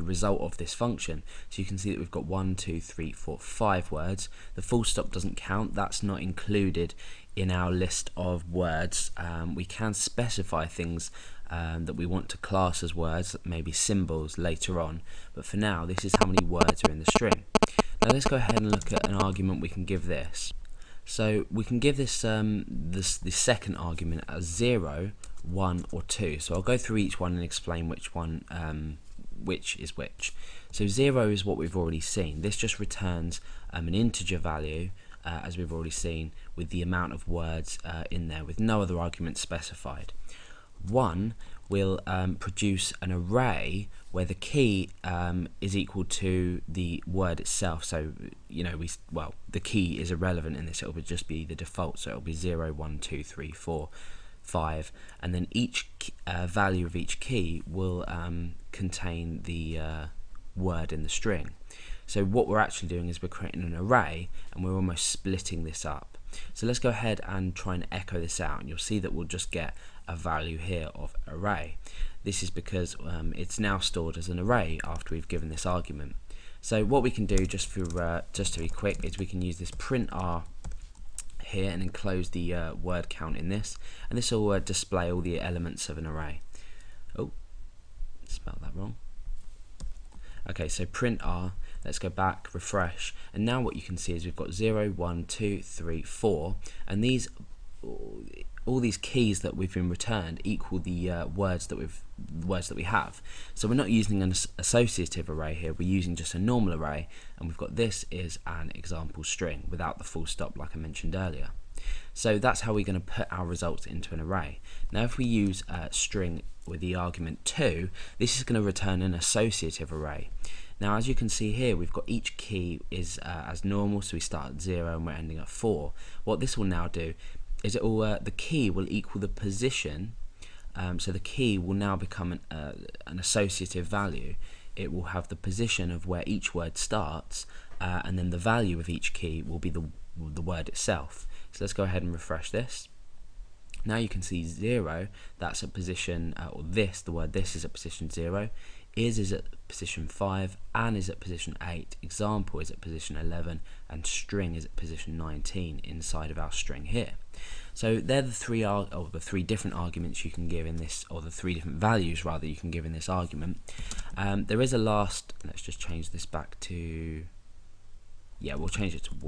result of this function. So you can see that we've got 1, 2, 3, 4, 5 words. The full stop doesn't count, that's not included in our list of words. We can specify things that we want to class as words, maybe symbols later on, but for now this is how many words are in the string. Now let's go ahead and look at an argument we can give this. So we can give this the second argument as 0, 1 or 2. So I'll go through each one and explain which one which is which. So 0 is what we've already seen. This just returns an integer value, as we've already seen, with the amount of words in there, with no other arguments specified. 1 will produce an array where the key is equal to the word itself. So the key is irrelevant in this. It will just be the default. So it will be 0, 1, 2, 3, 4, 5, and then each value of each key will contain the word in the string. So what we're actually doing is we're creating an array, and we're almost splitting this up. So let's go ahead and try and echo this out, and you'll see that we'll just get a value here of array. This is because it's now stored as an array after we've given this argument. So what we can do, just to be quick, is we can use this print r here and enclose the word count in this, and this will display all the elements of an array. Oh, spelled that wrong. Okay, so print r, let's go back, refresh, and now what you can see is we've got 0, 1, 2, 3, 4, and all these keys that we've been returned equal the words that we have. So we're not using an associative array here, we're using just a normal array, and we've got this is an example string without the full stop like I mentioned earlier. So that's how we're going to put our results into an array. Now if we use a string with the argument 2, this is going to return an associative array. Now as you can see here, we've got each key is as normal, so we start at 0 and we're ending at 4. What this will now do is the key will equal the position, so the key will now become an associative value. It will have the position of where each word starts, and then the value of each key will be the word itself. So let's go ahead and refresh this. Now you can see 0, that's at position, or this, the word this is at position 0, is at position 5, and is at position 8, example is at position 11, and string is at position 19 inside of our string here. So they're the three different arguments you can give in this, or the three different values rather you can give in this argument. There is a last, let's just change this back to, yeah, we'll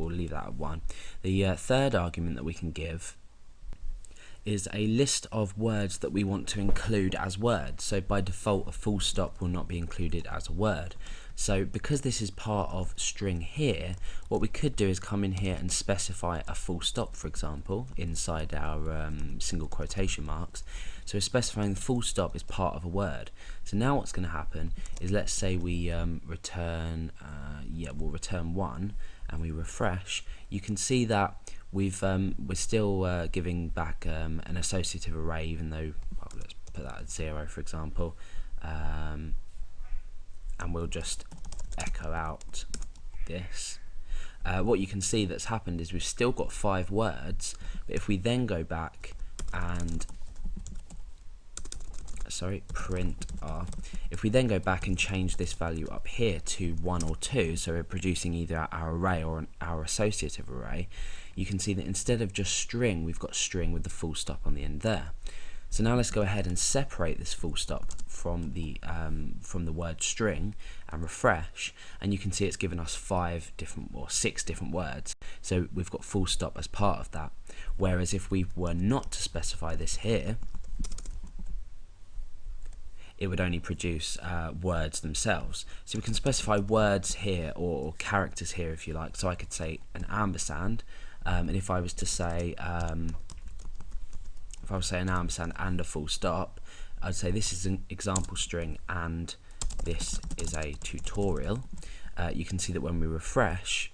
leave that at 1. The third argument that we can give is a list of words that we want to include as words. So by default a full stop will not be included as a word. So because this is part of string here, what we could do is come in here and specify a full stop, for example, inside our single quotation marks. So we're specifying the full stop is part of a word. So now what's going to happen is, let's say we return 1 and we refresh. You can see that we're still giving back an associative array, even though, well, let's put that at 0 for example, and we'll just echo out this. What you can see that's happened is we've still got 5 words, but if we then go back and print r, if we then go back and change this value up here to 1 or 2, so we're producing either our array or our associative array, you can see that instead of just string, we've got string with the full stop on the end there. So now let's go ahead and separate this full stop from the word string and refresh, and you can see it's given us 6 different words. So we've got full stop as part of that. Whereas if we were not to specify this here, it would only produce words themselves. So we can specify words here, or characters here if you like. So I could say an ampersand, and if I was to say an ampersand and a full stop, I'd say this is an example string and this is a tutorial. You can see that when we refresh,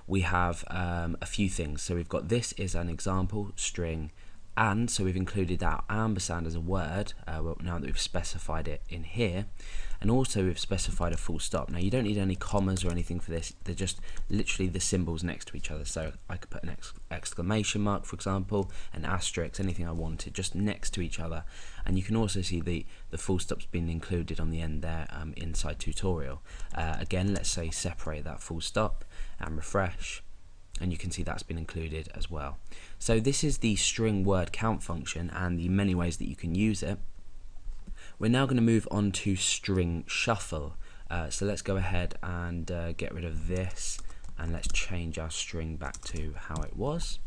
we have a few things. So we've got this is an example string, and so we've included our ampersand as a word now that we've specified it in here, and also we've specified a full stop. Now you don't need any commas or anything for this, they're just literally the symbols next to each other. So I could put an exclamation mark, for example, an asterisk, anything I wanted, just next to each other. And you can also see the full stop's been included on the end there inside tutorial. Again, let's say separate that full stop and refresh. and you can see that's been included as well. So this is the string word count function and the many ways that you can use it. We're now going to move on to string shuffle. So let's go ahead and get rid of this, and let's change our string back to how it was.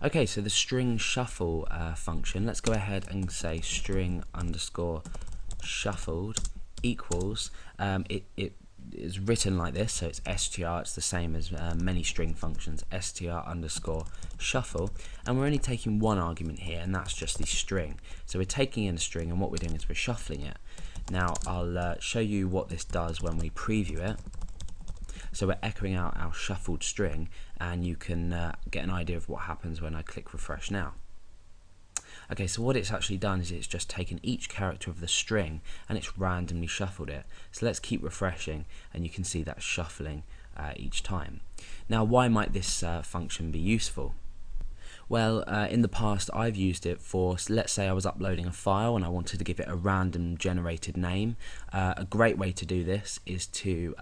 Okay, so the string shuffle function, let's go ahead and say string underscore shuffled equals, it is written like this, so it's str, it's the same as many string functions, str underscore shuffle, and we're only taking one argument here, and that's just the string. So we're taking in a string, and what we're doing is we're shuffling it. Now I'll show you what this does when we preview it. So we're echoing out our shuffled string, and you can get an idea of what happens when I click refresh now. Okay, so what it's actually done is it's just taken each character of the string and it's randomly shuffled it. So let's keep refreshing, and you can see that shuffling each time. Now, why might this function be useful? Well, in the past I've used it for, let's say I was uploading a file and I wanted to give it a random generated name. A great way to do this is to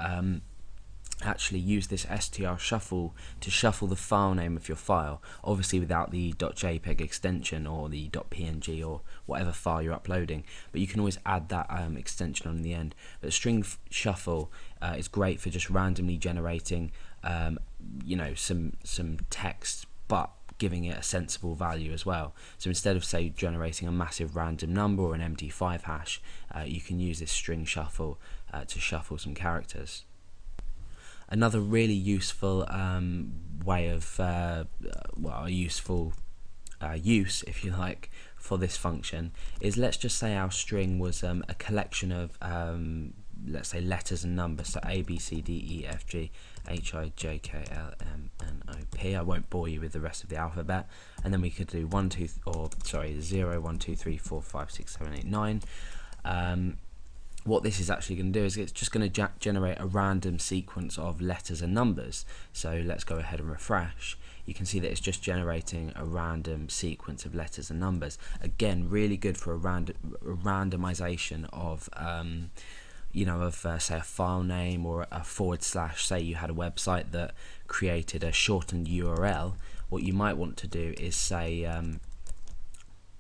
actually use this str shuffle to shuffle the file name of your file, obviously without the .jpeg extension or the .png or whatever file you're uploading, but you can always add that extension on in the end. But string shuffle is great for just randomly generating you know, some text, but giving it a sensible value as well. So instead of, say, generating a massive random number or an MD5 hash, you can use this string shuffle to shuffle some characters. Another really useful way of, well, a useful use, if you like, for this function is, let's just say our string was a collection of, let's say, letters and numbers, so A, B, C, D, E, F, G, H, I, J, K, L, M, N, O, P. I won't bore you with the rest of the alphabet. And then we could do 0, 1, 2, 3, 4, 5, 6, 7, 8, 9. What this is actually going to do is it's just going to generate a random sequence of letters and numbers. So let's go ahead and refresh. You can see that it's just generating a random sequence of letters and numbers. Again, really good for a randomization of you know, of say a file name or a / say you had a website that created a shortened URL. What you might want to do is say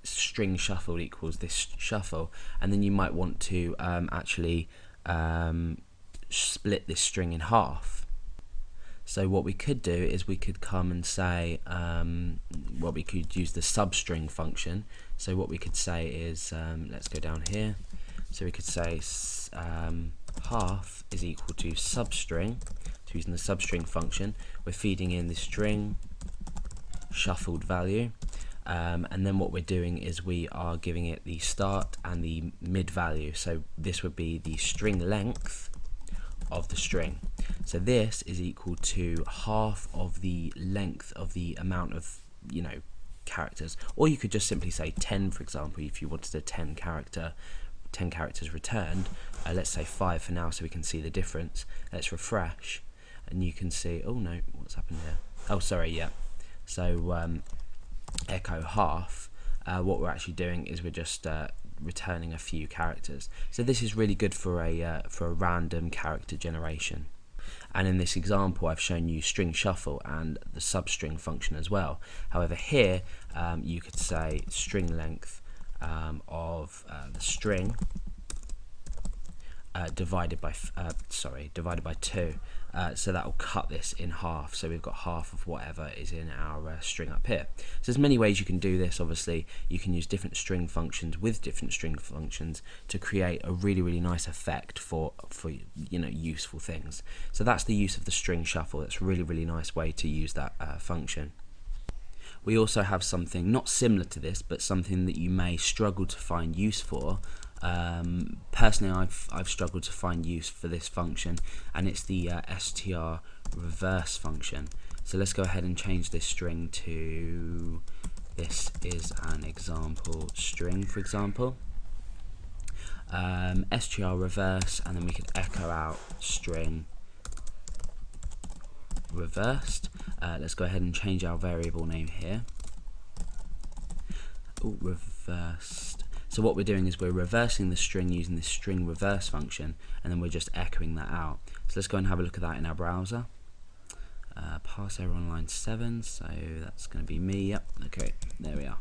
string shuffled equals this shuffle, and then you might want to actually split this string in half. So what we could do is we could come and say, well, we could use the substring function. So what we could say is, let's go down here. So we could say half is equal to substring. So using the substring function, we're feeding in the string shuffled value. And then what we're doing is we are giving it the start and the mid value. So this would be the string length of the string. So this is equal to half of the length of the amount of, you know, characters. Or you could just simply say 10, for example, if you wanted a 10 characters returned. Let's say 5 for now so we can see the difference. Let's refresh and you can see, oh no, what's happened here? Oh, sorry, yeah. So echo half, what we're actually doing is we're just returning a few characters. So this is really good for a random character generation. And in this example I've shown you string shuffle and the substring function as well. However, here you could say string length of the string divided by 2, so that will cut this in half, so we've got half of whatever is in our string up here. So there's many ways you can do this. Obviously you can use different string functions with different string functions to create a really nice effect for you know, useful things. So that's the use of the string shuffle. That's a really nice way to use that function. We also have something not similar to this, but something that you may struggle to find use for. Personally, I've struggled to find use for this function, and it's the str reverse function. So let's go ahead and change this string to, this is an example string, for example. Str reverse, and then we could echo out string reversed. Let's go ahead and change our variable name here. Oh, reversed. So what we're doing is we're reversing the string using this string reverse function, and then we're just echoing that out. So let's go and have a look at that in our browser. pass error on line 7, so that's going to be me. Yep, okay, there we are.